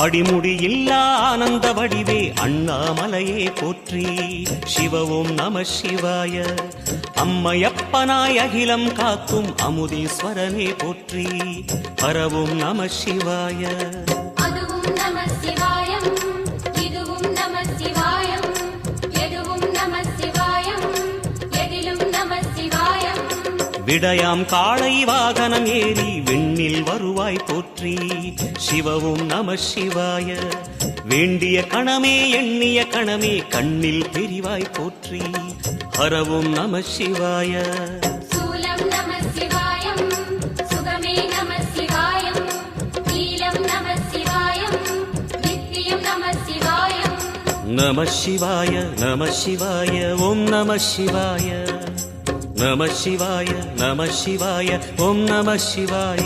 அடிமுடியில்லா ஆனந்த வடிவே அண்ணாமலையே போற்றி. சிவ ஓம் நம சிவாய. அம்மையப்பனாய் அகிலம் காக்கும் அமுதீஸ்வரனே போற்றி. ஹரவும் நம சிவாய. அதுவும் நம சிவாயம், இதுவும் நம சிவாயம், எதுவும் நம சிவாயம், எதிலும் நம சிவாயம். விடயாம் காளை வாகனம் ஏறி விண்ணில் வருவாய் போற்றி. சிவவும் நம சிவாய. வேண்டிய கணமே எண்ணிய கணமே கண்ணில் தெரிவாய் போற்றி. ஹரவும் நம சிவாய. சூலம் நம சிவாயம், சுகமே நம சிவாயம், நீலம் நம சிவாயம், நித்தியம் நம சிவாயம். நம சிவாய நம சிவாய ஓம் நம சிவாய. நம சிவாய நம சிவாய ஓம் நம சிவாய.